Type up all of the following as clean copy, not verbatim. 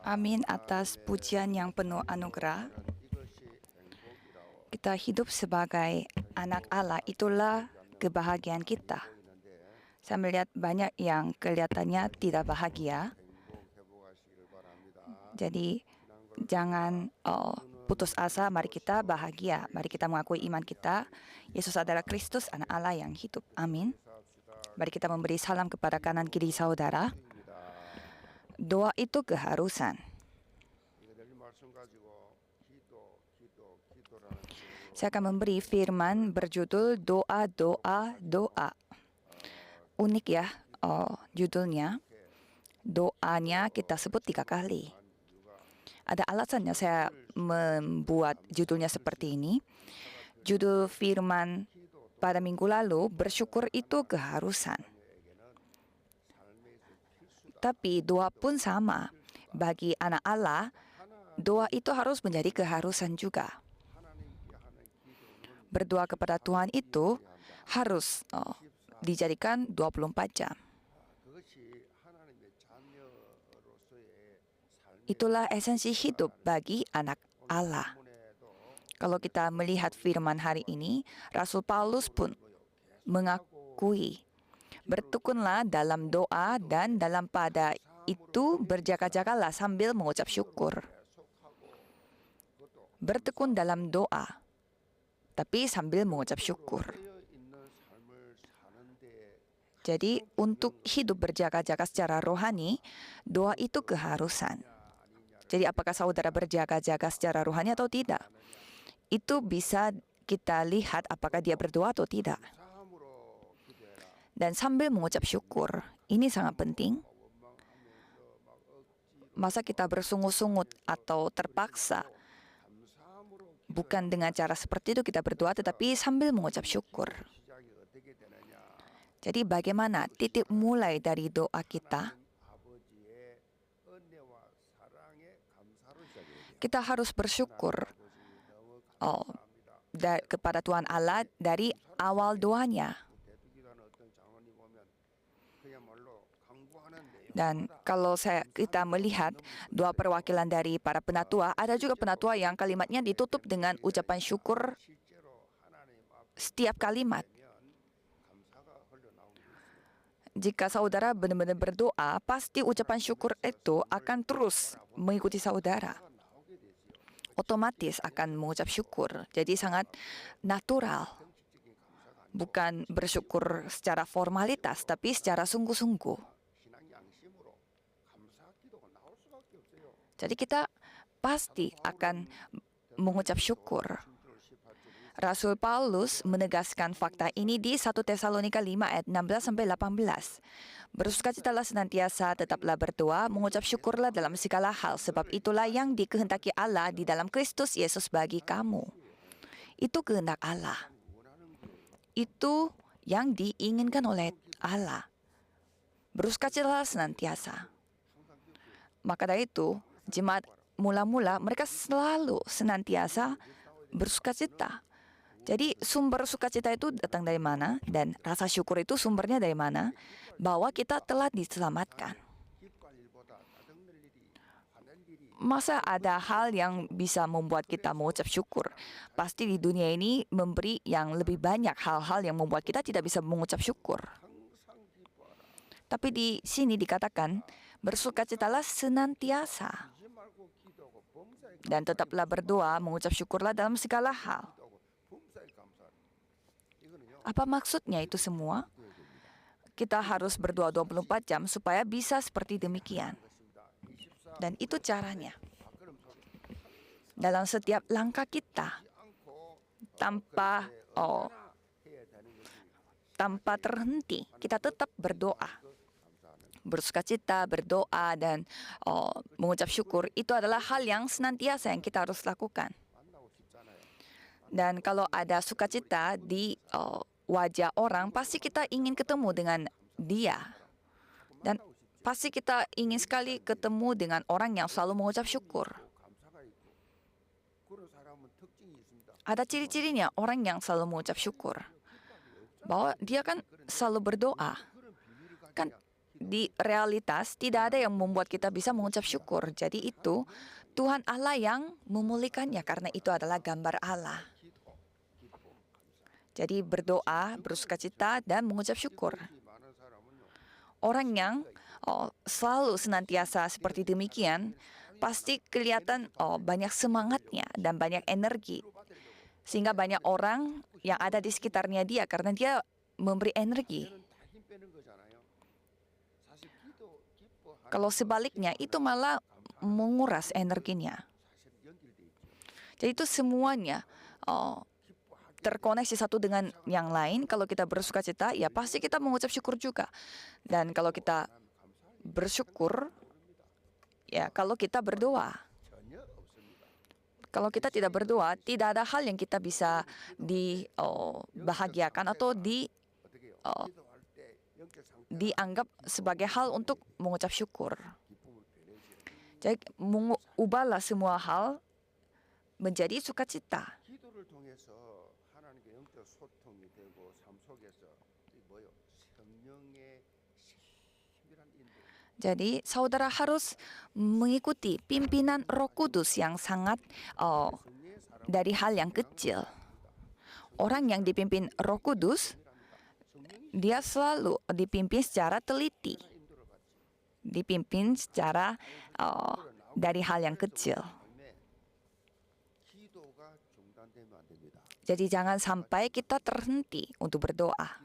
Amin atas pujian yang penuh anugerah. Kita hidup sebagai anak Allah, itulah kebahagiaan kita. Saya melihat banyak yang kelihatannya tidak bahagia. Jadi jangan putus asa, mari kita bahagia. Mari kita mengakui iman kita. Yesus adalah Kristus, anak Allah yang hidup. Amin. Mari kita memberi salam kepada kanan kiri saudara. Doa itu keharusan. Saya akan memberi firman berjudul Doa, Doa, Doa. Unik ya judulnya. Doanya kita sebut 3 kali. Ada alasannya saya membuat judulnya seperti ini. Judul firman pada minggu lalu, bersyukur itu keharusan. Tapi doa pun sama. Bagi anak Allah, doa itu harus menjadi keharusan juga. Berdoa kepada Tuhan itu harus dijadikan 24 jam. Itulah esensi hidup bagi anak Allah. Kalau kita melihat firman hari ini, Rasul Paulus pun mengakui, bertekunlah dalam doa dan dalam pada itu berjaga-jagalah sambil mengucap syukur. Bertekun dalam doa, tapi sambil mengucap syukur. Jadi untuk hidup berjaga-jaga secara rohani, doa itu keharusan. Jadi apakah saudara berjaga-jaga secara rohani atau tidak? Itu bisa kita lihat apakah dia berdoa atau tidak. Dan sambil mengucap syukur, ini sangat penting. Masa kita bersungut-sungut atau terpaksa, bukan dengan cara seperti itu kita berdoa, tetapi sambil mengucap syukur. Jadi bagaimana titik mulai dari doa kita? Kita harus bersyukur kepada Tuhan Allah dari awal doanya. Dan kalau kita melihat doa perwakilan dari para penatua, ada juga penatua yang kalimatnya ditutup dengan ucapan syukur setiap kalimat. Jika saudara benar-benar berdoa, pasti ucapan syukur itu akan terus mengikuti saudara. Otomatis akan mengucap syukur. Jadi sangat natural. Bukan bersyukur secara formalitas, tapi secara sungguh-sungguh. Jadi kita pasti akan mengucap syukur. Rasul Paulus menegaskan fakta ini di 1 Tesalonika 5 ayat 16-18. Bersukacitalah senantiasa, tetaplah berdoa, mengucap syukurlah dalam segala hal, sebab itulah yang dikehendaki Allah di dalam Kristus Yesus bagi kamu. Itu kehendak Allah. Itu yang diinginkan oleh Allah. Bersukacitalah senantiasa. Maka dari itu, jemaat mula-mula mereka selalu senantiasa bersukacita. Jadi sumber sukacita itu datang dari mana? Dan rasa syukur itu sumbernya dari mana? Bahwa kita telah diselamatkan. Masa ada hal yang bisa membuat kita mengucap syukur? Pasti di dunia ini memberi yang lebih banyak hal-hal yang membuat kita tidak bisa mengucap syukur. Tapi di sini dikatakan, bersukacitalah senantiasa. Dan tetaplah berdoa, mengucap syukurlah dalam segala hal. Apa maksudnya itu semua? Kita harus berdoa 24 jam supaya bisa seperti demikian. Dan itu caranya. Dalam setiap langkah kita, tanpa terhenti, kita tetap berdoa. Bersukacita, berdoa, dan mengucap syukur, itu adalah hal yang senantiasa yang kita harus lakukan. Dan kalau ada sukacita di wajah orang, pasti kita ingin ketemu dengan dia. Dan pasti kita ingin sekali ketemu dengan orang yang selalu mengucap syukur. Ada ciri-cirinya orang yang selalu mengucap syukur. Bahwa dia kan selalu berdoa. Kan di realitas tidak ada yang membuat kita bisa mengucap syukur. Jadi itu Tuhan Allah yang memulihkannya karena itu adalah gambar Allah. Jadi berdoa, bersukacita, dan mengucap syukur. Orang yang selalu senantiasa seperti demikian, pasti kelihatan banyak semangatnya dan banyak energi. Sehingga banyak orang yang ada di sekitarnya dia karena dia memberi energi. Kalau sebaliknya, itu malah menguras energinya. Jadi itu semuanya terkoneksi satu dengan yang lain. Kalau kita bersukacita, ya pasti kita mengucap syukur juga. Dan kalau kita bersyukur, ya kalau kita berdoa. Kalau kita tidak berdoa, tidak ada hal yang kita bisa dibahagiakan atau dianggap sebagai hal untuk mengucap syukur. Jadi ubahlah semua hal menjadi sukacita. Jadi saudara harus mengikuti pimpinan Roh Kudus yang sangat dari hal yang kecil. Orang yang dipimpin Roh Kudus, dia selalu dipimpin secara teliti. Dipimpin secara dari hal yang kecil. Jadi jangan sampai kita terhenti untuk berdoa.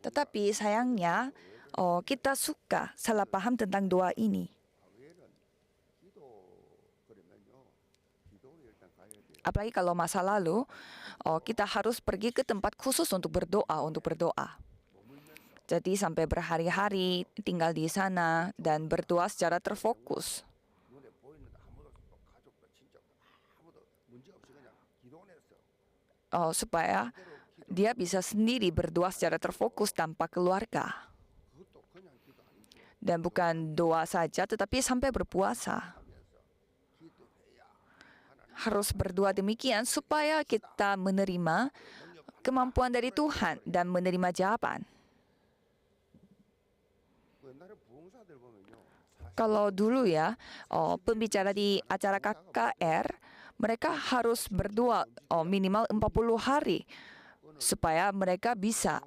Tetapi sayangnya kita suka salah paham tentang doa ini. Apalagi kalau masa lalu, kita harus pergi ke tempat khusus untuk berdoa. Jadi sampai berhari-hari tinggal di sana dan berdoa secara terfokus. Supaya dia bisa sendiri berdoa secara terfokus tanpa keluarga. Dan bukan doa saja, tetapi sampai berpuasa. Harus berdoa demikian supaya kita menerima kemampuan dari Tuhan dan menerima jawaban. Kalau dulu ya, pembicara di acara KKR, mereka harus berdoa minimal 40 hari supaya mereka bisa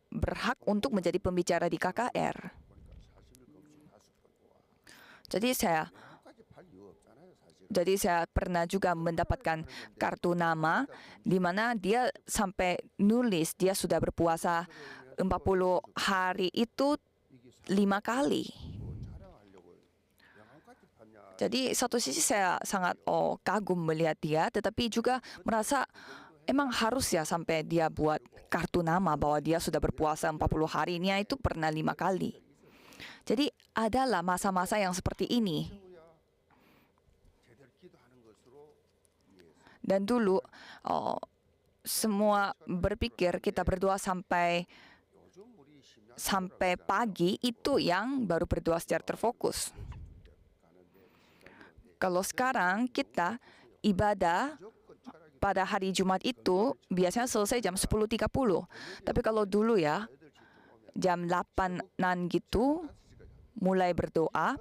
berhak untuk menjadi pembicara di KKR. Jadi saya pernah juga mendapatkan kartu nama di mana dia sampai nulis dia sudah berpuasa 40 hari itu 5 kali. Jadi satu sisi saya sangat kagum melihat dia, tetapi juga merasa emang harus ya sampai dia buat kartu nama bahwa dia sudah berpuasa 40 hari ini itu pernah 5 kali. Jadi adalah masa-masa yang seperti ini. Dan dulu semua berpikir kita berdoa sampai pagi itu yang baru berdoa secara terfokus. Kalau sekarang kita ibadah pada hari Jumat itu biasanya selesai jam 10.30. Tapi kalau dulu ya, jam 8-an gitu mulai berdoa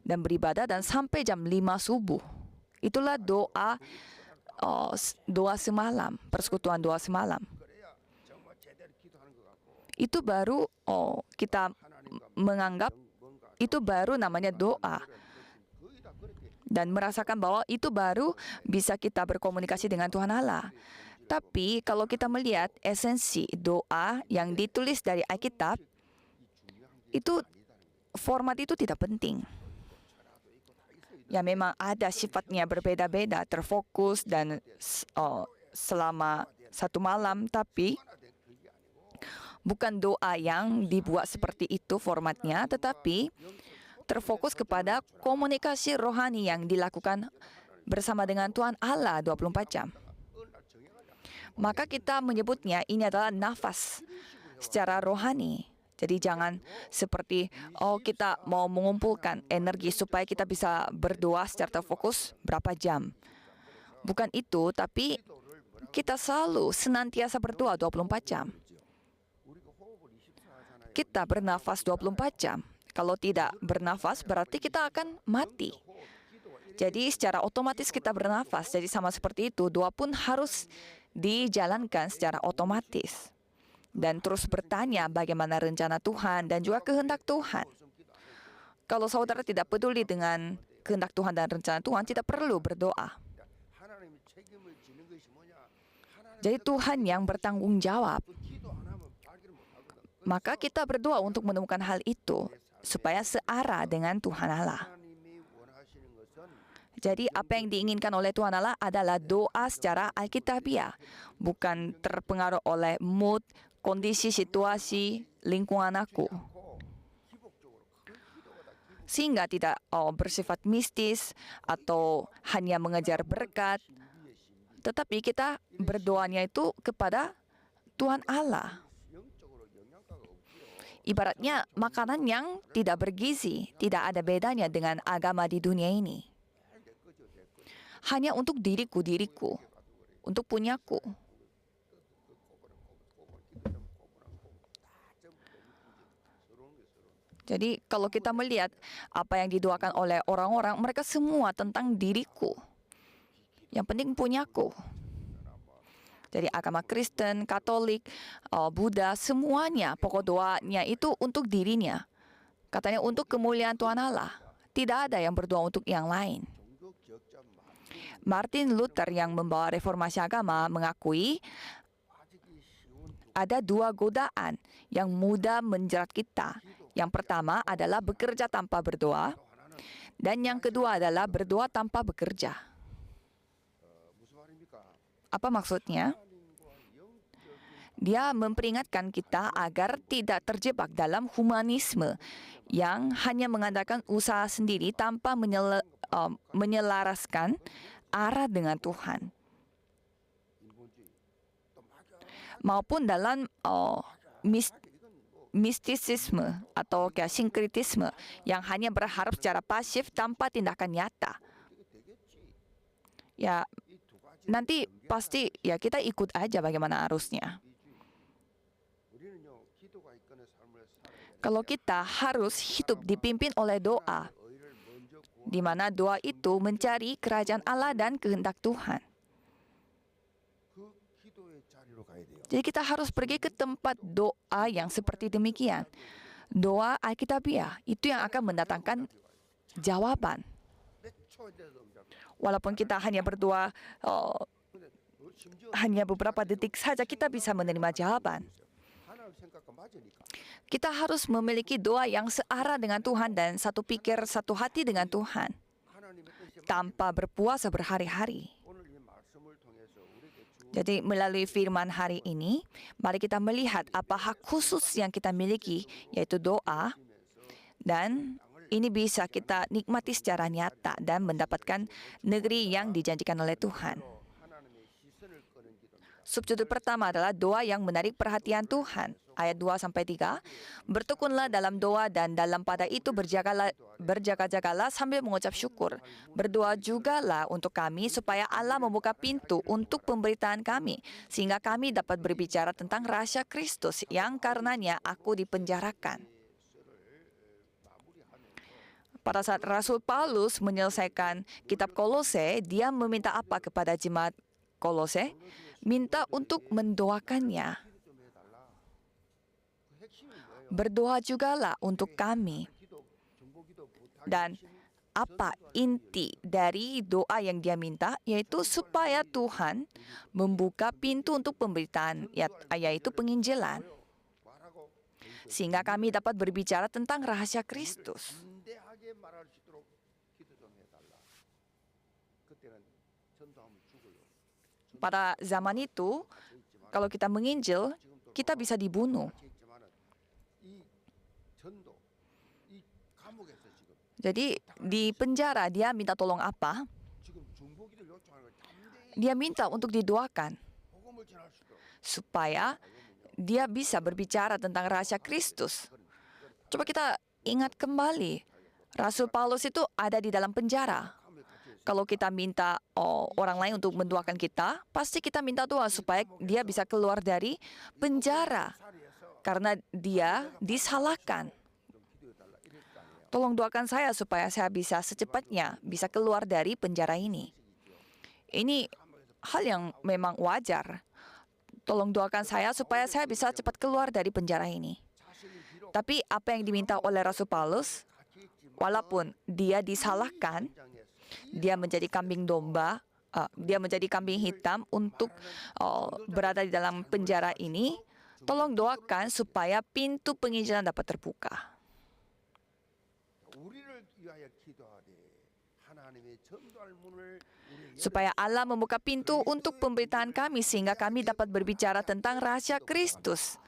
dan beribadah dan sampai jam 5 subuh. Itulah doa semalam, persekutuan doa semalam. Itu baru kita menganggap itu baru namanya doa. Dan merasakan bahwa itu baru bisa kita berkomunikasi dengan Tuhan Allah. Tapi kalau kita melihat esensi doa yang ditulis dari Alkitab, itu format itu tidak penting. Ya memang ada sifatnya berbeda-beda, terfokus dan selama satu malam, tapi bukan doa yang dibuat seperti itu formatnya, tetapi terfokus kepada komunikasi rohani yang dilakukan bersama dengan Tuhan Allah 24 jam. Maka kita menyebutnya ini adalah nafas secara rohani. Jadi jangan seperti kita mau mengumpulkan energi supaya kita bisa berdoa secara terfokus berapa jam. Bukan itu, tapi kita selalu senantiasa berdoa 24 jam. Kita bernafas 24 jam. Kalau tidak bernafas, berarti kita akan mati. Jadi secara otomatis kita bernafas. Jadi sama seperti itu, doa pun harus dijalankan secara otomatis. Dan terus bertanya bagaimana rencana Tuhan dan juga kehendak Tuhan. Kalau saudara tidak peduli dengan kehendak Tuhan dan rencana Tuhan, tidak perlu berdoa. Jadi Tuhan yang bertanggung jawab. Maka kita berdoa untuk menemukan hal itu, supaya searah dengan Tuhan Allah. Jadi apa yang diinginkan oleh Tuhan Allah adalah doa secara alkitabiah, bukan terpengaruh oleh mood, kondisi, situasi, lingkungan aku. Sehingga tidak bersifat mistis atau hanya mengejar berkat, tetapi kita berdoanya itu kepada Tuhan Allah. Ibaratnya makanan yang tidak bergizi, tidak ada bedanya dengan agama di dunia ini. Hanya untuk diriku, untuk punyaku. Jadi kalau kita melihat apa yang didoakan oleh orang-orang, mereka semua tentang diriku. Yang penting punyaku. Jadi agama Kristen, Katolik, Buddha, semuanya pokok doanya itu untuk dirinya. Katanya untuk kemuliaan Tuhan Allah. Tidak ada yang berdoa untuk yang lain. Martin Luther yang membawa reformasi agama mengakui ada dua godaan yang mudah menjerat kita. Yang pertama adalah bekerja tanpa berdoa, dan yang kedua adalah berdoa tanpa bekerja. Apa maksudnya? Dia memperingatkan kita agar tidak terjebak dalam humanisme yang hanya mengandalkan usaha sendiri tanpa menyelaraskan arah dengan Tuhan. Maupun dalam mistisisme atau sinkritisme yang hanya berharap secara pasif tanpa tindakan nyata. Ya, nanti pasti ya kita ikut aja bagaimana arusnya. Kalau kita harus hidup dipimpin oleh doa, di mana doa itu mencari kerajaan Allah dan kehendak Tuhan. Jadi kita harus pergi ke tempat doa yang seperti demikian. Doa alkitabiah itu yang akan mendatangkan jawaban. Walaupun kita hanya berdoa hanya beberapa detik saja, kita bisa menerima jawaban. Kita harus memiliki doa yang searah dengan Tuhan dan satu pikir, satu hati dengan Tuhan, tanpa berpuasa berhari-hari. Jadi melalui firman hari ini, mari kita melihat apa hak khusus yang kita miliki, yaitu doa, dan ini bisa kita nikmati secara nyata dan mendapatkan negeri yang dijanjikan oleh Tuhan. Subjudul pertama adalah doa yang menarik perhatian Tuhan. Ayat 2-3, bertekunlah dalam doa dan dalam pada itu berjaga-jagalah sambil mengucap syukur. Berdoa jugalah untuk kami supaya Allah membuka pintu untuk pemberitaan kami, sehingga kami dapat berbicara tentang rahasia Kristus yang karenanya aku dipenjarakan. Pada saat Rasul Paulus menyelesaikan kitab Kolose, dia meminta apa kepada jemaat Kolose? Minta untuk mendoakannya. Berdoa jugalah untuk kami. Dan apa inti dari doa yang dia minta? Yaitu supaya Tuhan membuka pintu untuk pemberitaan, yaitu penginjilan. Sehingga kami dapat berbicara tentang rahasia Kristus. Pada zaman itu, kalau kita menginjil, kita bisa dibunuh. Jadi di penjara dia minta tolong apa? Dia minta untuk didoakan supaya dia bisa berbicara tentang rahasia Kristus. Coba kita ingat kembali, Rasul Paulus itu ada di dalam penjara. kalau kita minta orang lain untuk mendoakan kita, pasti kita minta doa supaya dia bisa keluar dari penjara karena dia disalahkan. Tolong doakan saya supaya saya bisa secepatnya bisa keluar dari penjara ini. Ini hal yang memang wajar. Tolong doakan saya supaya saya bisa cepat keluar dari penjara ini. Tapi apa yang diminta oleh Rasul Paulus, walaupun dia disalahkan, dia menjadi kambing domba, dia menjadi kambing hitam untuk berada di dalam penjara ini, tolong doakan supaya pintu penginjilan dapat terbuka. Supaya Allah membuka pintu untuk pemberitaan kami sehingga kami dapat berbicara tentang rahasia Kristus.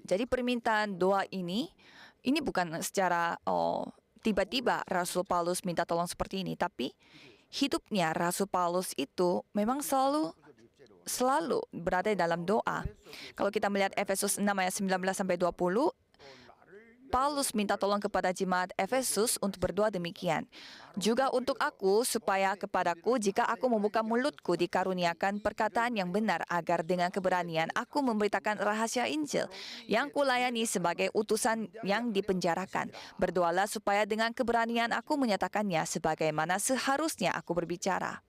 Jadi permintaan doa ini bukan secara tiba-tiba Rasul Paulus minta tolong seperti ini, tapi hidupnya Rasul Paulus itu memang selalu berada dalam doa. Kalau kita melihat Efesus 6 ayat 19-20, Paulus minta tolong kepada jemaat Efesus untuk berdoa demikian. Juga untuk aku, supaya kepadaku, jika aku membuka mulutku, dikaruniakan perkataan yang benar, agar dengan keberanian aku memberitakan rahasia Injil, yang kulayani sebagai utusan yang dipenjarakan. Berdoalah supaya dengan keberanian aku menyatakannya sebagaimana seharusnya aku berbicara.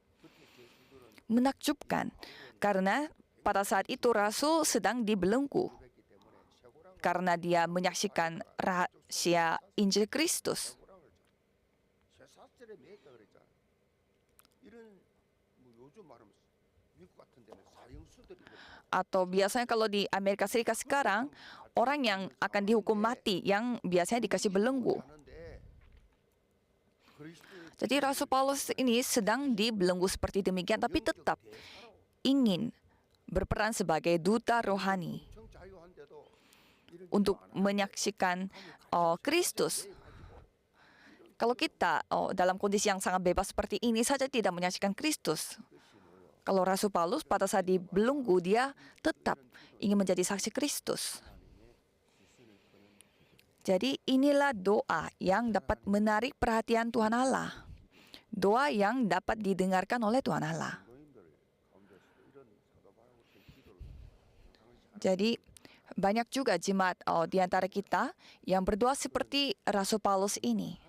Menakjubkan, karena pada saat itu Rasul sedang dibelenggu karena dia menyaksikan rahasia Injil Kristus. Atau biasanya kalau di Amerika Serikat sekarang, orang yang akan dihukum mati yang biasanya dikasih belenggu. Jadi Rasul Paulus ini sedang dibelenggu seperti demikian, tapi tetap ingin berperan sebagai duta rohani untuk menyaksikan Kristus. Kalau kita dalam kondisi yang sangat bebas seperti ini saja tidak menyaksikan Kristus. Kalau Rasul Paulus pada saat dibelenggu, dia tetap ingin menjadi saksi Kristus. Jadi inilah doa yang dapat menarik perhatian Tuhan Allah. Doa yang dapat didengarkan oleh Tuhan Allah. Jadi banyak juga jemaat di antara kita yang berdoa seperti Rasul Paulus ini.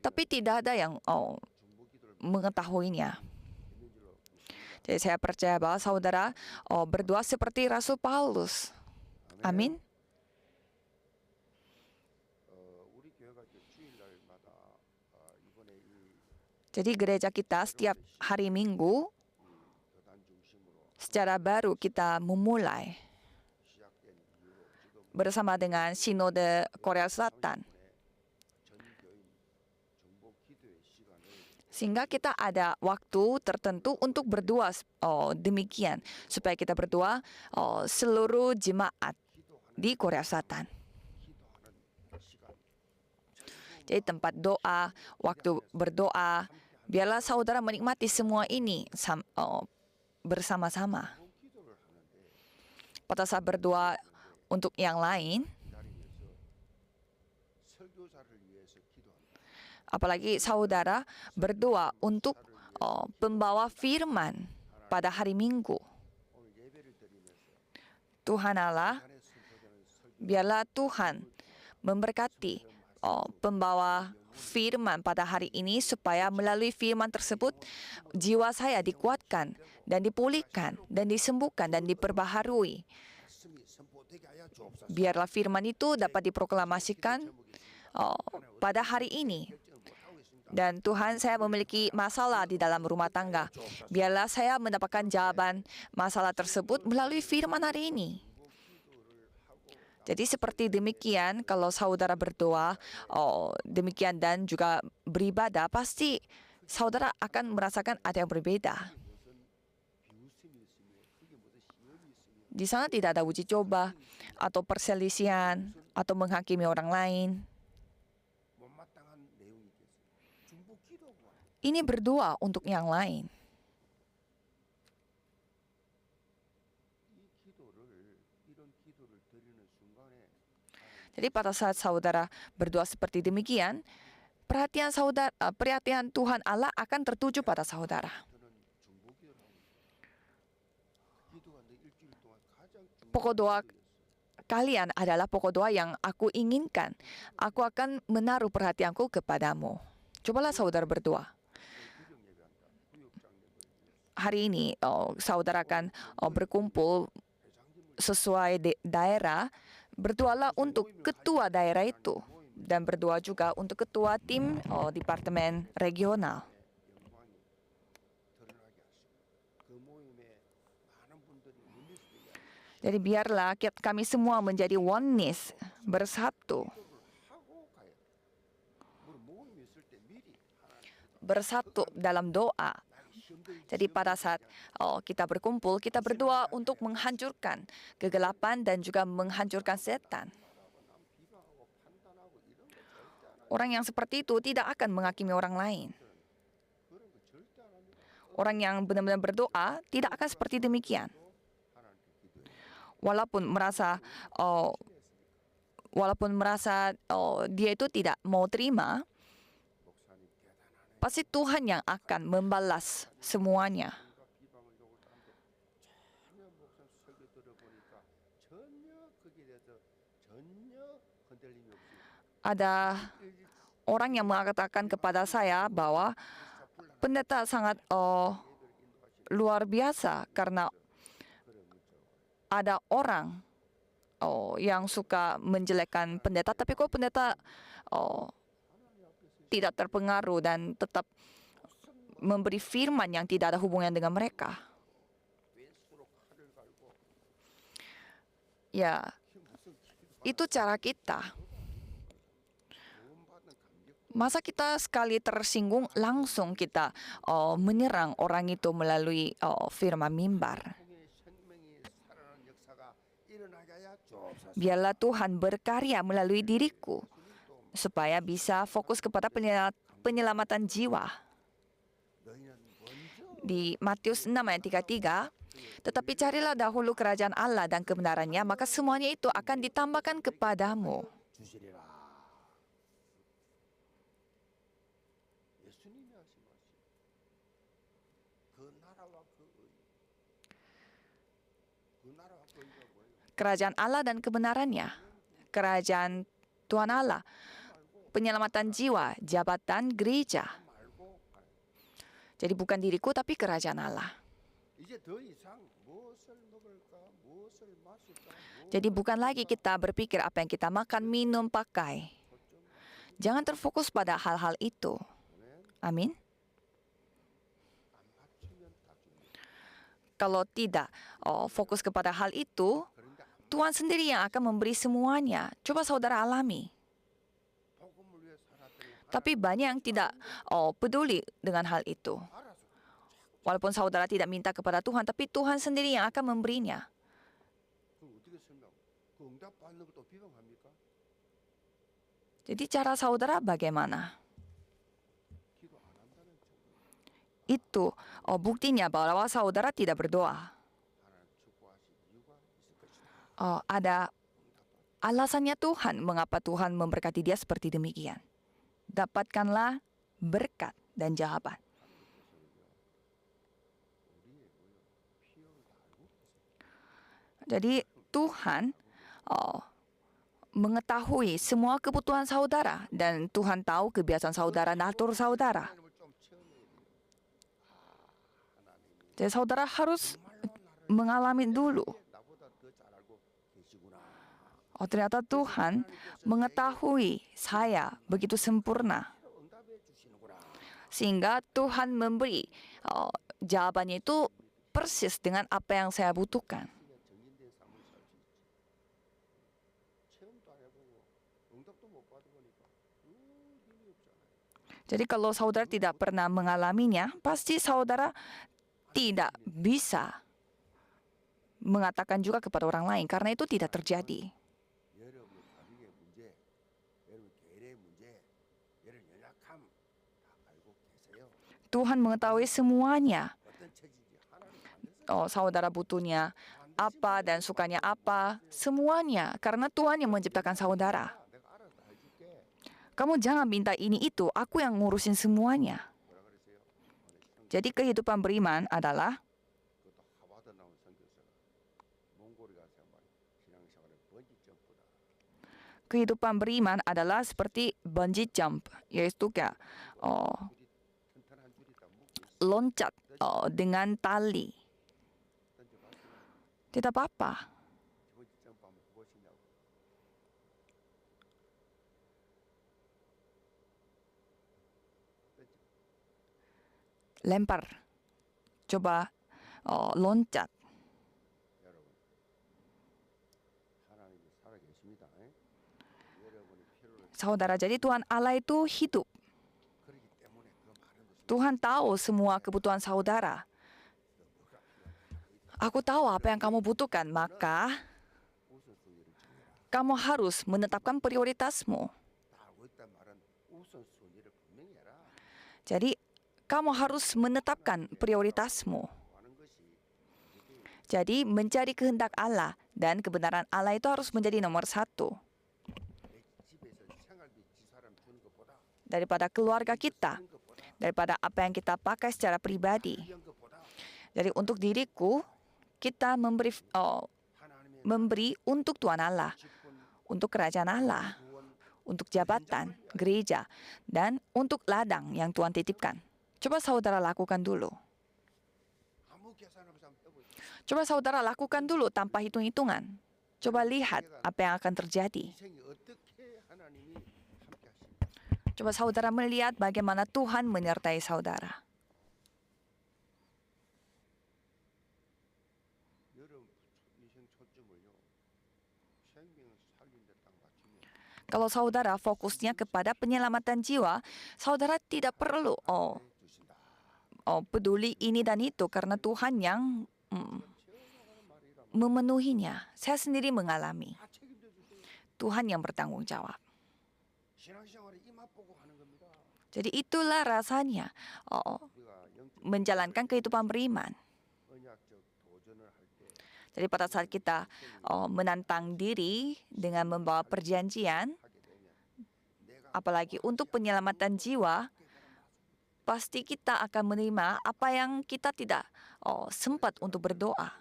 Tapi tidak ada yang mengetahuinya. Jadi saya percaya bahwa saudara berdoa seperti Rasul Paulus. Amin. Jadi gereja kita setiap hari Minggu secara baru kita memulai bersama dengan Sinode Korea Selatan. Sehingga kita ada waktu tertentu untuk berdoa demikian. Supaya kita berdoa seluruh jemaat di Korea Selatan. Jadi tempat doa, waktu berdoa, biarlah saudara menikmati semua ini bersama-sama. Pada saat berdoa untuk yang lain, apalagi saudara berdoa untuk pembawa firman pada hari Minggu. Tuhan Allah, biarlah Tuhan memberkati pembawa firman pada hari ini supaya melalui firman tersebut jiwa saya dikuatkan dan dipulihkan dan disembuhkan dan diperbaharui. Biarlah firman itu dapat diproklamasikan pada hari ini. Dan Tuhan, saya memiliki masalah di dalam rumah tangga. Biarlah saya mendapatkan jawaban masalah tersebut melalui firman hari ini. Jadi seperti demikian, kalau saudara berdoa demikian dan juga beribadah, pasti saudara akan merasakan ada yang berbeda. Di sana tidak ada uji coba, atau perselisihan, atau menghakimi orang lain. Ini berdoa untuk yang lain. Jadi pada saat saudara berdoa seperti demikian, perhatian Tuhan Allah akan tertuju pada saudara. Pokok doa kalian adalah pokok doa yang aku inginkan. Aku akan menaruh perhatianku kepadamu. Cobalah saudara berdoa. Hari ini saudara akan berkumpul sesuai daerah. Berdoalah untuk ketua daerah itu. Dan berdoa juga untuk ketua tim departemen regional. Jadi biarlah kami semua menjadi oneness, bersatu. Bersatu dalam doa. Jadi pada saat kita berkumpul, kita berdoa untuk menghancurkan kegelapan dan juga menghancurkan setan. Orang yang seperti itu tidak akan menghakimi orang lain. Orang yang benar-benar berdoa tidak akan seperti demikian. Walaupun merasa dia itu tidak mau terima, pasti Tuhan yang akan membalas semuanya. Ada orang yang mengatakan kepada saya bahwa pendeta sangat luar biasa karena ada orang yang suka menjelekkan pendeta, tapi kok pendeta tidak terpengaruh dan tetap memberi firman yang tidak ada hubungan dengan mereka. Ya, itu cara kita. Masa kita sekali tersinggung langsung kita menyerang orang itu melalui firman mimbar. Biarlah Tuhan berkarya melalui diriku supaya bisa fokus kepada penyelamatan jiwa. Di Matius 6 ayat 33, tetapi carilah dahulu kerajaan Allah dan kebenarannya, maka semuanya itu akan ditambahkan kepadamu. Kerajaan Allah dan kebenarannya, kerajaan Tuhan Allah, penyelamatan jiwa, jabatan gereja. Jadi bukan diriku tapi kerajaan Allah. Jadi bukan lagi kita berpikir apa yang kita makan, minum, pakai. Jangan terfokus pada hal-hal itu. Amin. Kalau tidak fokus kepada hal itu, Tuhan sendiri yang akan memberi semuanya. Coba saudara alami. Tapi banyak yang tidak peduli dengan hal itu. Walaupun saudara tidak minta kepada Tuhan, tapi Tuhan sendiri yang akan memberinya. Jadi cara saudara bagaimana? Itu buktinya bahwa saudara tidak berdoa. Ada alasannya Tuhan, mengapa Tuhan memberkati dia seperti demikian. Dapatkanlah berkat dan jawaban. Jadi Tuhan mengetahui semua kebutuhan saudara dan Tuhan tahu kebiasaan saudara, natur saudara. Jadi saudara harus mengalami dulu. Ternyata Tuhan mengetahui saya begitu sempurna. Sehingga Tuhan memberi jawabannya itu persis dengan apa yang saya butuhkan. Jadi kalau saudara tidak pernah mengalaminya, pasti saudara tidak bisa mengatakan juga kepada orang lain karena itu tidak terjadi. Tuhan mengetahui semuanya. Saudara butuhnya apa dan sukanya apa, semuanya karena Tuhan yang menciptakan saudara. Kamu jangan minta ini itu, aku yang ngurusin semuanya. Jadi kehidupan beriman adalah seperti bungee jump, yaitu kayak loncat dengan tali. Tidak apa-apa. Lempar. Coba loncat. Saudara, jadi Tuhan Allah itu hidup. Tuhan tahu semua kebutuhan saudara. Aku tahu apa yang kamu butuhkan, maka kamu harus menetapkan prioritasmu. Jadi, kamu harus menetapkan prioritasmu. Jadi, mencari kehendak Allah dan kebenaran Allah itu harus menjadi nomor satu. Daripada keluarga kita, daripada apa yang kita pakai secara pribadi. Jadi, untuk diriku, kita memberi untuk Tuhan Allah, untuk kerajaan Allah, untuk jabatan, gereja, dan untuk ladang yang Tuhan titipkan. Coba saudara lakukan dulu. Coba saudara lakukan dulu tanpa hitung-hitungan. Coba lihat apa yang akan terjadi. Coba saudara melihat bagaimana Tuhan menyertai saudara. Kalau saudara fokusnya kepada penyelamatan jiwa, saudara tidak perlu peduli ini dan itu karena Tuhan yang memenuhinya. Saya sendiri mengalami. Tuhan yang bertanggung jawab. Jadi itulah rasanya menjalankan kehidupan beriman. Jadi pada saat kita menantang diri dengan membawa perjanjian, apalagi untuk penyelamatan jiwa, pasti kita akan menerima apa yang kita tidak sempat untuk berdoa.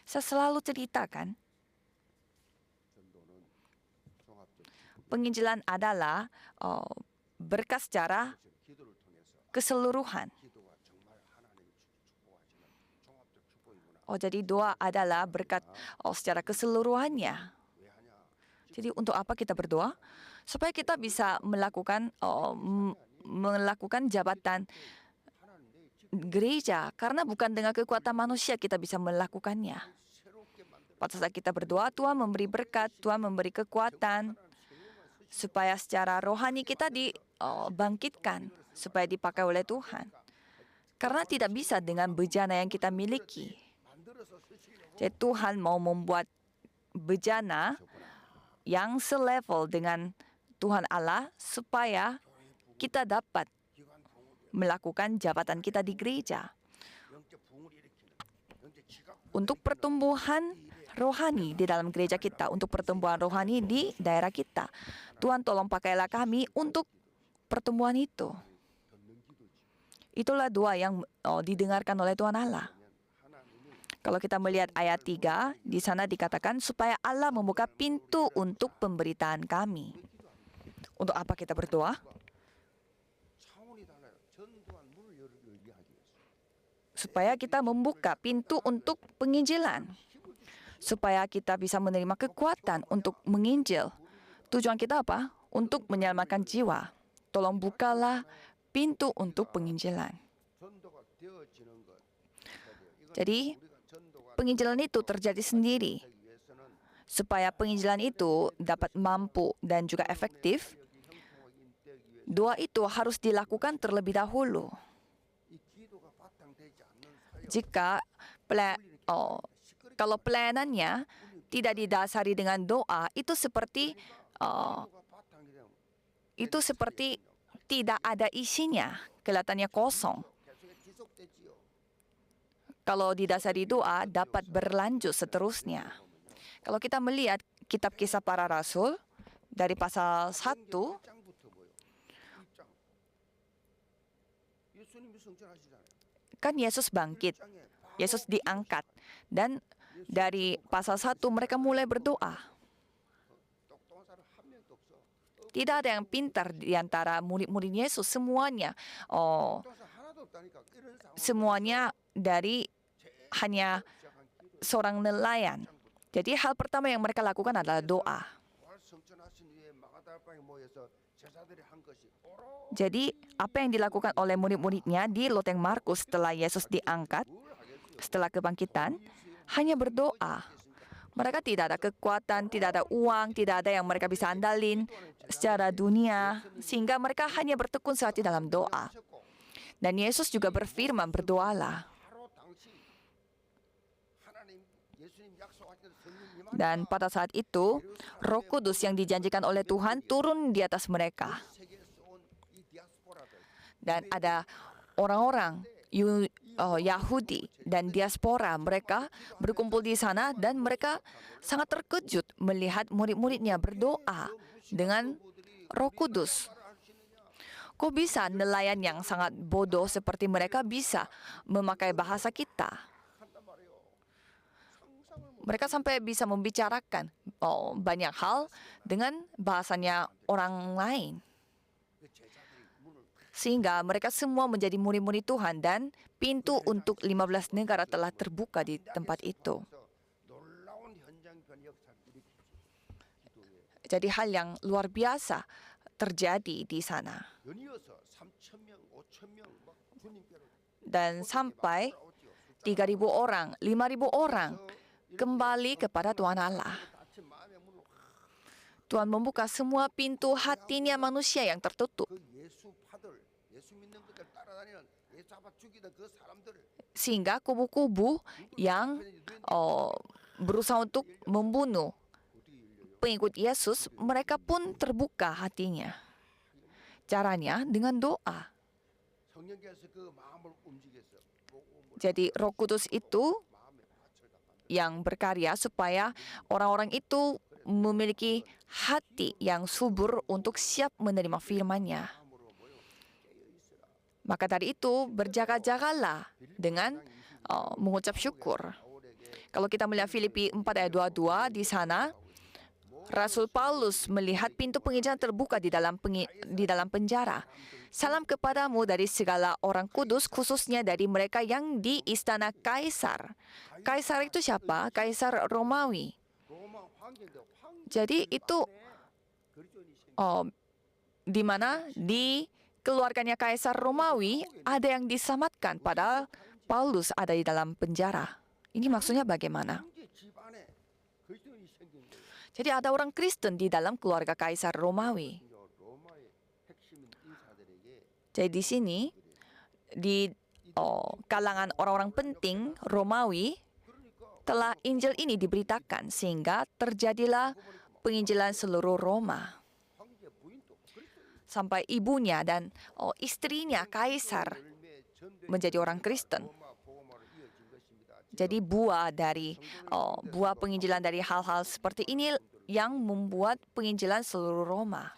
Saya selalu ceritakan, penginjilan adalah berkat secara keseluruhan. Jadi doa adalah berkat secara keseluruhannya. Jadi untuk apa kita berdoa? Supaya kita bisa melakukan jabatan gereja. Karena bukan dengan kekuatan manusia kita bisa melakukannya. Pada saat kita berdoa, Tuhan memberi berkat, Tuhan memberi kekuatan. Supaya secara rohani kita dibangkitkan. Supaya dipakai oleh Tuhan. Karena tidak bisa dengan bejana yang kita miliki. Jadi Tuhan mau membuat bejana yang selevel dengan Tuhan Allah supaya kita dapat melakukan jabatan kita di gereja. Untuk pertumbuhan rohani di dalam gereja kita, untuk pertumbuhan rohani di daerah kita. Tuhan tolong pakailah kami untuk pertumbuhan itu. Itulah doa yang didengarkan oleh Tuhan Allah. Kalau kita melihat ayat 3, di sana dikatakan supaya Allah membuka pintu untuk pemberitaan kami. Untuk apa kita berdoa? Supaya kita membuka pintu untuk penginjilan. Supaya kita bisa menerima kekuatan untuk menginjil. Tujuan kita apa? Untuk menyelamatkan jiwa. Tolong bukalah pintu untuk penginjilan. Jadi, penginjilan itu terjadi sendiri. Supaya penginjilan itu dapat mampu dan juga efektif, doa itu harus dilakukan terlebih dahulu. Jika kalau pelayanannya tidak didasari dengan doa, itu seperti tidak ada isinya, kelihatannya kosong. kalau didasari doa dapat berlanjut seterusnya. Kalau kita melihat kitab Kisah Para Rasul dari pasal 1, kan Yesus bangkit, Yesus diangkat, dan dari pasal 1 mereka mulai berdoa. Tidak ada yang pintar di antara murid-murid Yesus, semuanya dari hanya seorang nelayan. Jadi hal pertama yang mereka lakukan adalah doa. Jadi apa yang dilakukan oleh murid-muridnya di Loteng Markus setelah Yesus diangkat, setelah kebangkitan, hanya berdoa. Mereka tidak ada kekuatan, tidak ada uang, tidak ada yang mereka bisa andalin secara dunia, sehingga mereka hanya bertekun hati dalam doa. Dan Yesus juga berfirman, berdoalah. Dan pada saat itu, Roh Kudus yang dijanjikan oleh Tuhan turun di atas mereka. Dan ada orang-orang Yahudi dan diaspora, mereka berkumpul di sana dan mereka sangat terkejut melihat murid-muridnya berdoa dengan Roh Kudus. Kok bisa nelayan yang sangat bodoh seperti mereka bisa memakai bahasa kita? Mereka sampai bisa membicarakan banyak hal dengan bahasanya orang lain. Sehingga mereka semua menjadi murid-murid Tuhan dan pintu untuk 15 negara telah terbuka di tempat itu. Jadi hal yang luar biasa terjadi di sana. Dan sampai 3.000 orang, 5.000 orang kembali kepada Tuhan Allah. Tuhan membuka semua pintu hatinya manusia yang tertutup. Sehingga kubu-kubu yang berusaha untuk membunuh pengikut Yesus, mereka pun terbuka hatinya. Caranya dengan doa. Jadi Roh Kudus itu yang berkarya supaya orang-orang itu memiliki hati yang subur untuk siap menerima firman-Nya. Maka dari itu, berjaga-jagalah dengan mengucap syukur. Kalau kita melihat Filipi 4 ayat 22, di sana, Rasul Paulus melihat pintu penginjilan terbuka di dalam penjara. Salam kepadamu dari segala orang kudus, khususnya dari mereka yang di istana Kaisar. Kaisar itu siapa? Kaisar Romawi. Jadi itu di mana di keluarganya Kaisar Romawi ada yang diselamatkan, padahal Paulus ada di dalam penjara. Ini maksudnya bagaimana? Jadi ada orang Kristen di dalam keluarga Kaisar Romawi. Jadi di sini, di kalangan orang-orang penting Romawi, telah Injil ini diberitakan sehingga terjadilah penginjilan seluruh Roma. Sampai ibunya dan istrinya Kaisar menjadi orang Kristen. Jadi buah penginjilan dari hal-hal seperti ini yang membuat penginjilan seluruh Roma.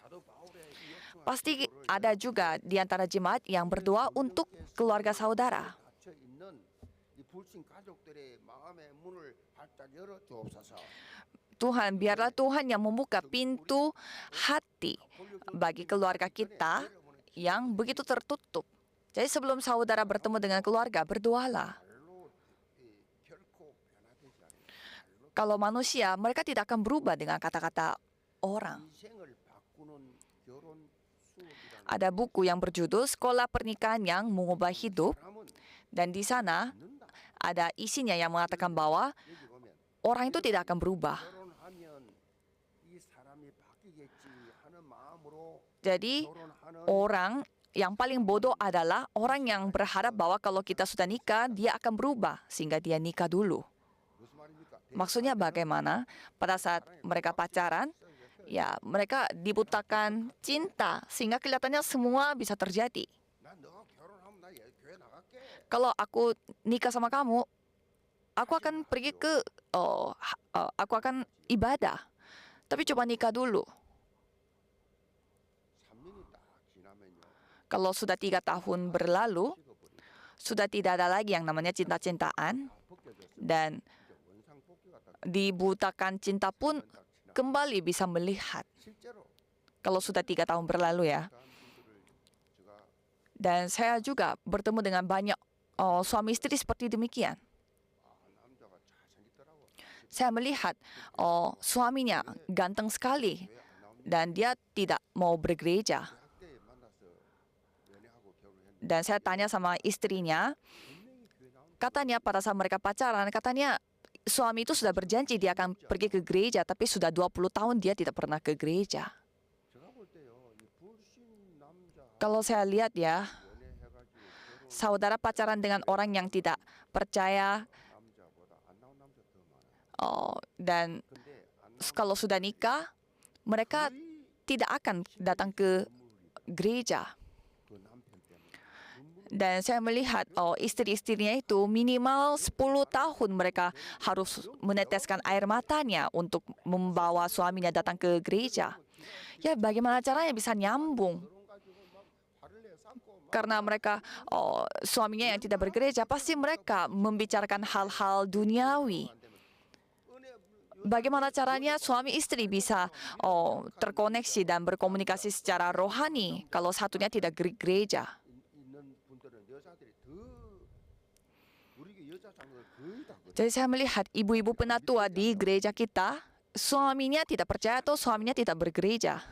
Pasti ada juga di antara jemaat yang berdoa untuk keluarga saudara. Tuhan, biarlah Tuhan yang membuka pintu hati bagi keluarga kita yang begitu tertutup. Jadi sebelum saudara bertemu dengan keluarga, berdoalah. Kalau manusia, mereka tidak akan berubah dengan kata-kata orang. Ada buku yang berjudul Sekolah Pernikahan yang Mengubah Hidup. Dan di sana ada isinya yang mengatakan bahwa orang itu tidak akan berubah. Jadi orang yang paling bodoh adalah orang yang berharap bahwa kalau kita sudah nikah, dia akan berubah sehingga dia nikah dulu. Maksudnya bagaimana? Pada saat mereka pacaran, ya mereka dibutakan cinta sehingga kelihatannya semua bisa terjadi. Kalau aku nikah sama kamu, aku akan pergi ke, aku akan ibadah. Tapi coba nikah dulu. Kalau sudah 3 tahun berlalu, sudah tidak ada lagi yang namanya cinta-cintaan, dan dibutakan cinta pun kembali bisa melihat. Kalau sudah 3 tahun berlalu ya. Dan saya juga bertemu dengan banyak suami istri seperti demikian. Saya melihat suaminya ganteng sekali dan dia tidak mau bergereja. Dan saya tanya sama istrinya, katanya pada saat mereka pacaran, katanya suami itu sudah berjanji dia akan pergi ke gereja, tapi sudah 20 tahun dia tidak pernah ke gereja. Kalau saya lihat ya, saudara pacaran dengan orang yang tidak percaya, dan kalau sudah nikah, mereka tidak akan datang ke gereja. Dan saya melihat istri-istrinya itu minimal 10 tahun mereka harus meneteskan air matanya untuk membawa suaminya datang ke gereja. Ya, bagaimana caranya bisa nyambung? Karena mereka, suaminya yang tidak bergereja, pasti mereka membicarakan hal-hal duniawi. Bagaimana caranya suami istri bisa terkoneksi dan berkomunikasi secara rohani kalau satunya tidak gereja? Jadi saya melihat ibu-ibu penatua di gereja kita, suaminya tidak percaya atau suaminya tidak bergereja.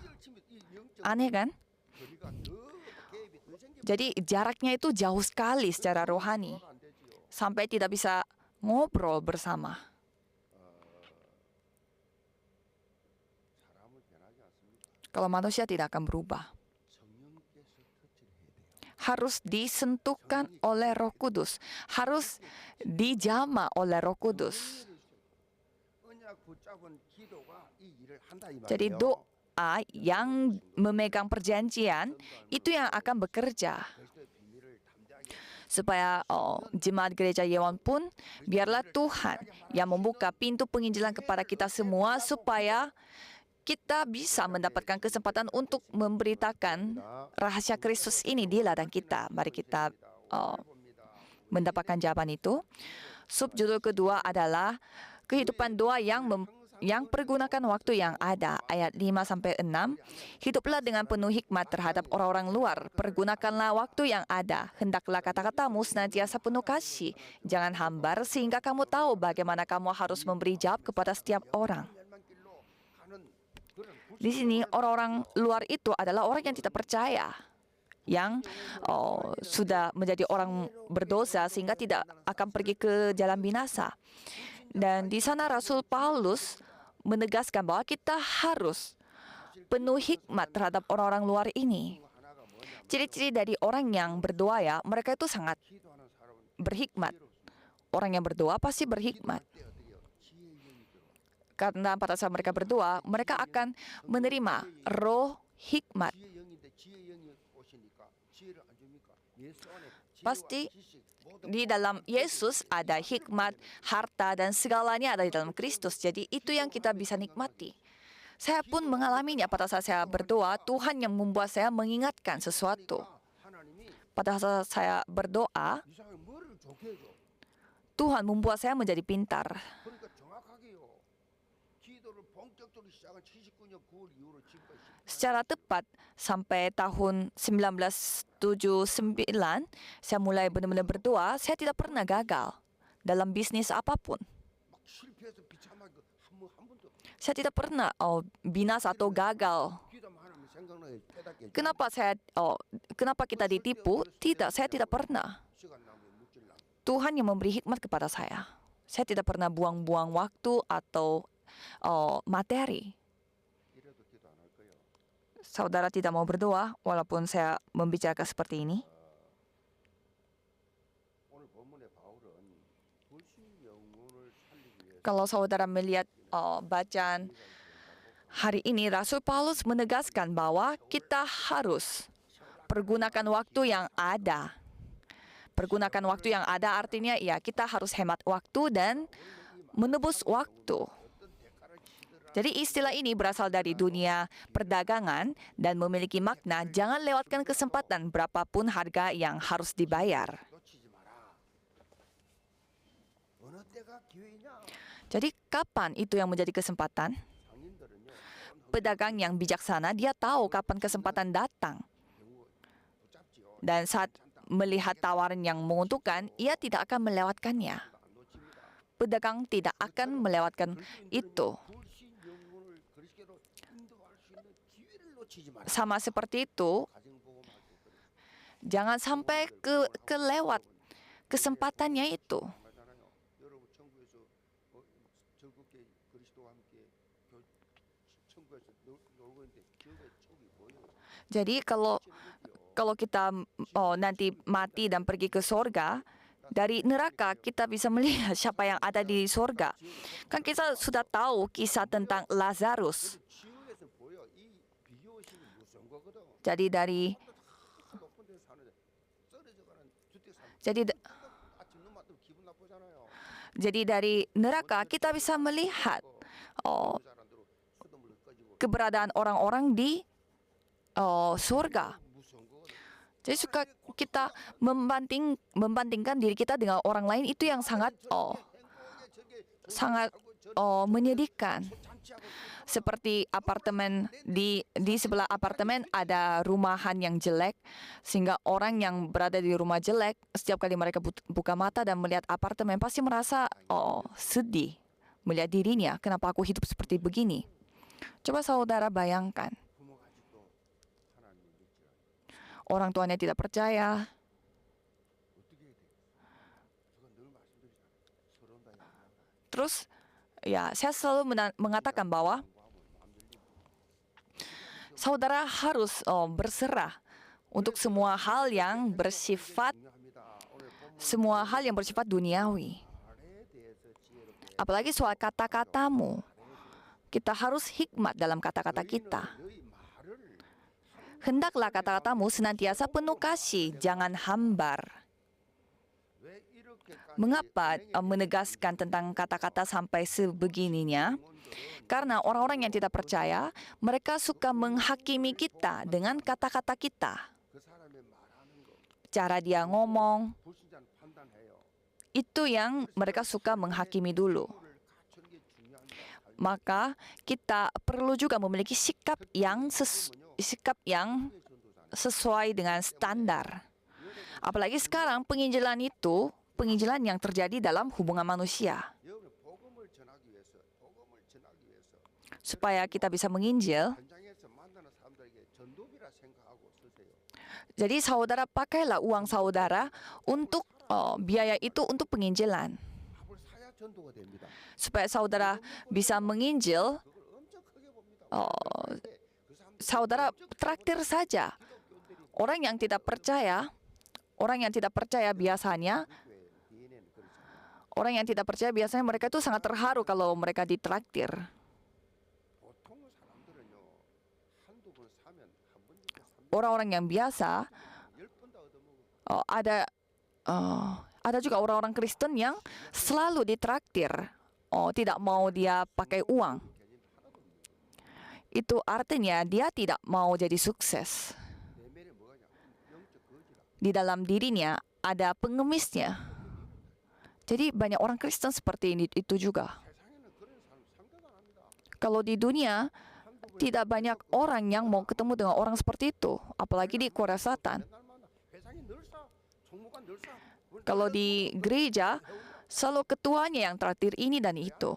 Aneh kan? Jadi jaraknya itu jauh sekali secara rohani, sampai tidak bisa ngobrol bersama. Kalau manusia tidak akan berubah. Harus disentuhkan oleh Roh Kudus, harus dijamah oleh Roh Kudus. Jadi doa yang memegang perjanjian itu yang akan bekerja. Supaya jemaat gereja Yewon pun, biarlah Tuhan yang membuka pintu penginjilan kepada kita semua supaya kita bisa mendapatkan kesempatan untuk memberitakan rahasia Kristus ini di ladang kita. Mari kita mendapatkan jawaban itu. Subjudul kedua adalah kehidupan doa yang pergunakan waktu yang ada. Ayat 5-6. Hiduplah dengan penuh hikmat terhadap orang-orang luar. Pergunakanlah waktu yang ada. Hendaklah kata-katamu senantiasa penuh kasih. Jangan hambar sehingga kamu tahu bagaimana kamu harus memberi jawab kepada setiap orang. Di sini orang-orang luar itu adalah orang yang tidak percaya, yang sudah menjadi orang berdosa sehingga tidak akan pergi ke jalan binasa. Dan di sana Rasul Paulus menegaskan bahwa kita harus penuh hikmat terhadap orang-orang luar ini. Ciri-ciri dari orang yang berdoa ya, mereka itu sangat berhikmat. Orang yang berdoa pasti berhikmat. Karena pada saat mereka berdoa, mereka akan menerima roh hikmat. Pasti di dalam Yesus ada hikmat, harta, dan segalanya ada di dalam Kristus. Jadi itu yang kita bisa nikmati. Saya pun mengalaminya pada saat saya berdoa, Tuhan yang membuat saya mengingatkan sesuatu. Pada saat saya berdoa, Tuhan membuat saya menjadi pintar. Secara tepat, sampai tahun 1979, saya mulai benar-benar berdoa, saya tidak pernah gagal dalam bisnis apapun. Saya tidak pernah binasa atau gagal. Kenapa kita ditipu? Tidak, saya tidak pernah. Tuhan yang memberi hikmat kepada saya. Saya tidak pernah buang-buang waktu atau materi. Saudara tidak mau berdoa walaupun saya membicarakan seperti ini? Kalau saudara melihat bacaan hari ini, Rasul Paulus menegaskan bahwa kita harus pergunakan waktu yang ada. pergunakan waktu yang ada artinya ya kita harus hemat waktu dan menebus waktu. Jadi istilah ini berasal dari dunia perdagangan dan memiliki makna jangan lewatkan kesempatan berapapun harga yang harus dibayar. Jadi kapan itu yang menjadi kesempatan? Pedagang yang bijaksana dia tahu kapan kesempatan datang. Dan saat melihat tawaran yang menguntungkan, ia tidak akan melewatkannya. Pedagang tidak akan melewatkan itu. Sama seperti itu, jangan sampai kelewat kesempatannya itu. Jadi kalau kita nanti mati dan pergi ke sorga, dari neraka kita bisa melihat siapa yang ada di sorga. Kan kita sudah tahu kisah tentang Lazarus. Jadi dari neraka kita bisa melihat keberadaan orang-orang di surga. Jadi suka kita membandingkan diri kita dengan orang lain itu yang sangat menyedihkan. Seperti apartemen di sebelah apartemen ada rumahan yang jelek, sehingga orang yang berada di rumah jelek setiap kali mereka buka mata dan melihat apartemen pasti merasa sedih melihat dirinya, kenapa aku hidup seperti begini. Coba saudara bayangkan, orang tuanya tidak percaya. Terus, ya saya selalu mengatakan bahwa saudara harus berserah untuk semua hal yang bersifat duniawi. Apalagi soal kata-katamu. Kita harus hikmat dalam kata-kata kita. Hendaklah kata-katamu senantiasa penuh kasih, jangan hambar. Mengapa menegaskan tentang kata-kata sampai sebegininya? Karena orang-orang yang tidak percaya, mereka suka menghakimi kita dengan kata-kata kita. Cara dia ngomong, itu yang mereka suka menghakimi dulu. Maka kita perlu juga memiliki sikap yang sesuai dengan standar. Apalagi sekarang penginjilan yang terjadi dalam hubungan manusia. Supaya kita bisa menginjil, jadi saudara pakailah uang saudara untuk biaya itu untuk penginjilan. Supaya saudara bisa menginjil, saudara traktir saja. Orang yang tidak percaya biasanya, mereka itu sangat terharu kalau mereka ditraktir. Orang-orang yang biasa, ada juga orang-orang Kristen yang selalu ditraktir. Tidak mau dia pakai uang. Itu artinya dia tidak mau jadi sukses. Di dalam dirinya ada pengemisnya. Jadi banyak orang Kristen seperti itu juga. Kalau di dunia, tidak banyak orang yang mau ketemu dengan orang seperti itu. Apalagi di Korea Selatan. Kalau di gereja, selalu ketuanya yang traktir ini dan itu.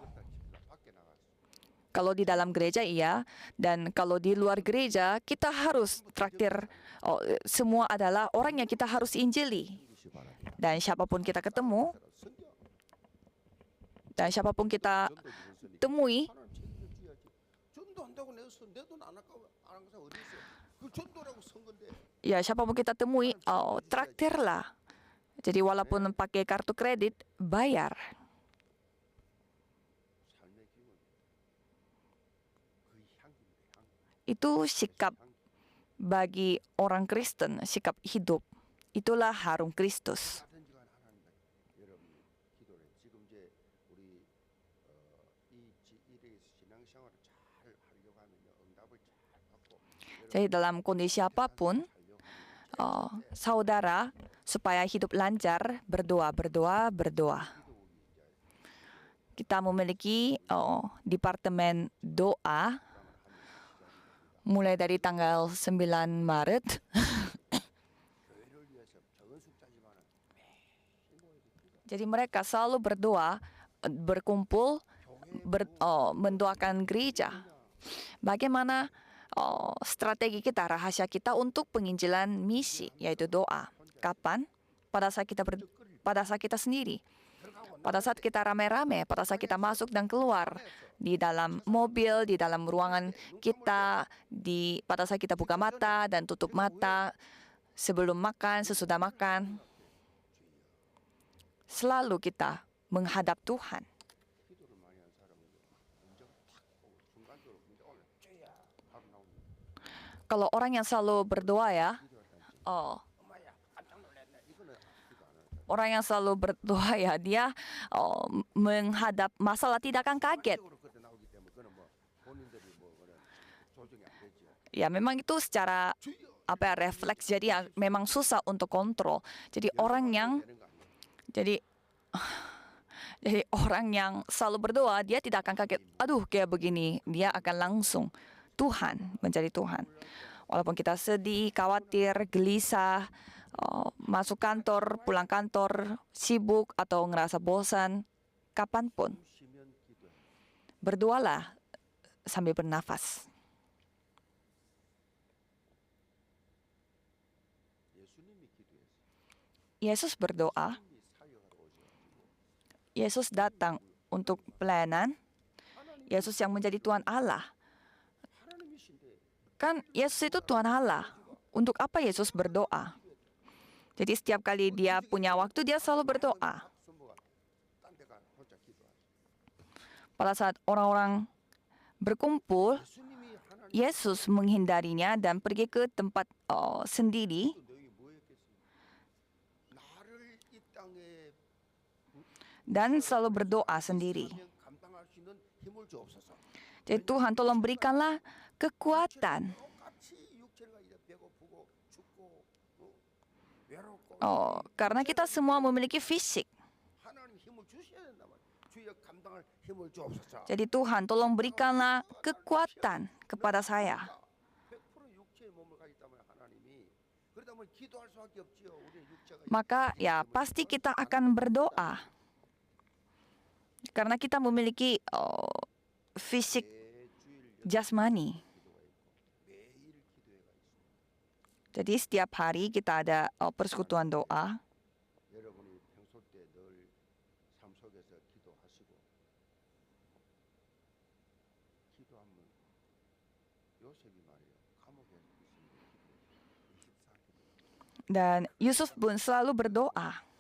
Kalau di dalam gereja iya, dan kalau di luar gereja kita harus traktir. Semua adalah orang yang kita harus injili. Dan siapapun kita ketemu, dan siapapun kita temui, ya siapapun kita temui, traktirlah. Jadi walaupun pakai kartu kredit, bayar. Itu sikap bagi orang Kristen, sikap hidup. Itulah harum Kristus. Jadi dalam kondisi apapun, saudara supaya hidup lancar berdoa, berdoa, berdoa. Kita memiliki departemen doa mulai dari tanggal 9 Maret. Jadi mereka selalu berdoa, berkumpul, mendoakan gereja. Bagaimana strategi kita, rahasia kita untuk penginjilan misi, yaitu doa. Kapan? Pada saat kita sendiri. Pada saat kita rame-rame, pada saat kita masuk dan keluar di dalam mobil, di dalam ruangan kita, pada saat kita buka mata dan tutup mata, sebelum makan, sesudah makan, selalu kita menghadap Tuhan. Kalau orang yang selalu berdoa ya, orang yang selalu berdoa ya, dia menghadap masalah tidak akan kaget. Ya memang itu secara refleks, jadi memang susah untuk kontrol. Jadi orang yang selalu berdoa, dia tidak akan kaget. Aduh, kayak begini, dia akan langsung Tuhan, menjadi Tuhan. Walaupun kita sedih, khawatir, gelisah, masuk kantor, pulang kantor, sibuk atau ngerasa bosan, kapanpun, berdoalah sambil bernafas. Yesus berdoa. Yesus datang untuk pelayanan. Yesus yang menjadi Tuhan Allah. Kan Yesus itu Tuhan Allah. Untuk apa Yesus berdoa? Jadi setiap kali dia punya waktu, dia selalu berdoa. Pada saat orang-orang berkumpul, Yesus menghindarinya dan pergi ke tempat sendiri. Dan selalu berdoa sendiri. Jadi Tuhan tolong berikanlah kekuatan. Karena kita semua memiliki fisik. Jadi Tuhan tolong berikanlah kekuatan kepada saya. Maka ya pasti kita akan berdoa. Karena kita memiliki fisik jasmani. Jadi setiap hari kita ada persekutuan doa. Dan Yusuf pun selalu berdoa.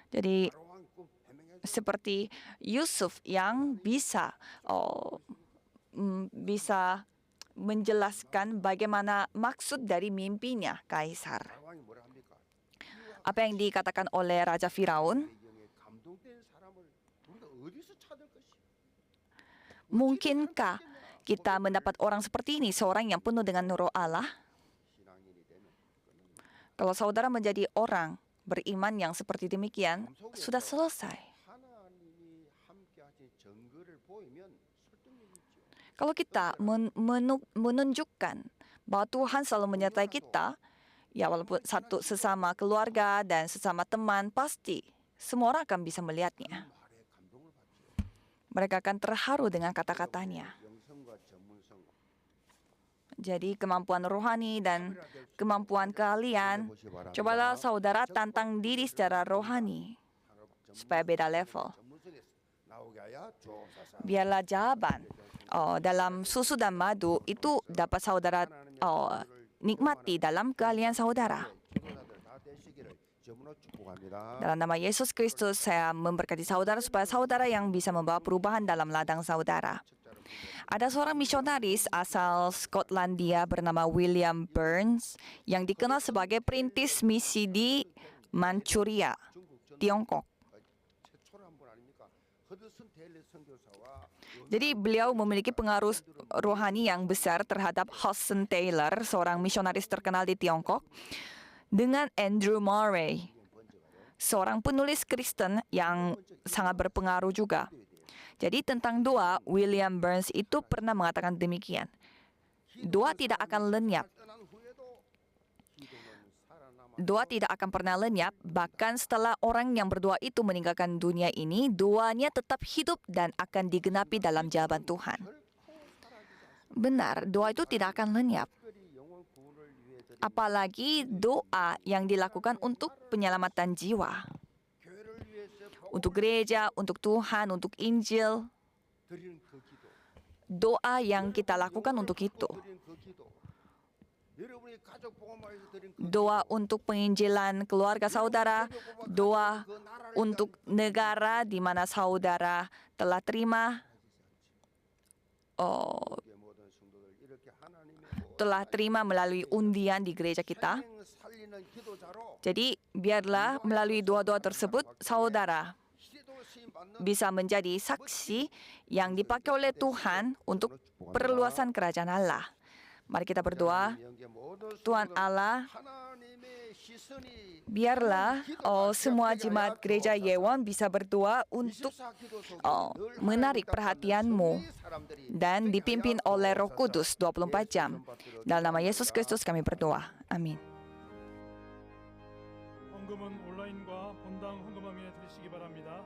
Jadi seperti Yusuf yang bisa menjelaskan bagaimana maksud dari mimpinya Kaisar. Apa yang dikatakan oleh Raja Firaun? Mungkinkah kita mendapat orang seperti ini, seorang yang penuh dengan Roh Allah? Kalau saudara menjadi orang beriman yang seperti demikian, sudah selesai. Kalau kita menunjukkan bahwa Tuhan selalu menyertai kita, ya walaupun sesama keluarga dan sesama teman, pasti semua orang akan bisa melihatnya. Mereka akan terharu dengan kata-katanya. Jadi kemampuan rohani dan kemampuan kalian, cobalah saudara tantang diri secara rohani supaya beda level. Biarlah jawaban dalam susu dan madu itu dapat saudara nikmati dalam keahlian saudara. Dalam nama Yesus Kristus, saya memberkati saudara supaya saudara yang bisa membawa perubahan dalam ladang saudara. Ada seorang misionaris asal Skotlandia bernama William Burns yang dikenal sebagai perintis misi di Manchuria, Tiongkok. Jadi beliau memiliki pengaruh rohani yang besar terhadap Hudson Taylor, seorang misionaris terkenal di Tiongkok, dengan Andrew Murray, seorang penulis Kristen yang sangat berpengaruh juga. Jadi tentang doa, William Burns itu pernah mengatakan demikian. Doa tidak akan lenyap. Doa tidak akan pernah lenyap, bahkan setelah orang yang berdoa itu meninggalkan dunia ini, doanya tetap hidup dan akan digenapi dalam jawaban Tuhan. Benar, doa itu tidak akan lenyap. Apalagi doa yang dilakukan untuk penyelamatan jiwa. Untuk gereja, untuk Tuhan, untuk Injil. Doa yang kita lakukan untuk itu. Doa untuk penginjilan keluarga saudara, doa untuk negara di mana saudara telah terima melalui undian di gereja kita. Jadi biarlah melalui doa-doa tersebut saudara bisa menjadi saksi yang dipakai oleh Tuhan untuk perluasan kerajaan Allah. Mari kita berdoa. Tuhan Allah, biarlah semua jemaat gereja Yewon bisa berdoa untuk menarik perhatian-Mu dan dipimpin oleh Roh Kudus 24 jam. Dalam nama Yesus Kristus kami berdoa. Amin. 헌금은 온라인과 본당 헌금함에 드리시기 바랍니다.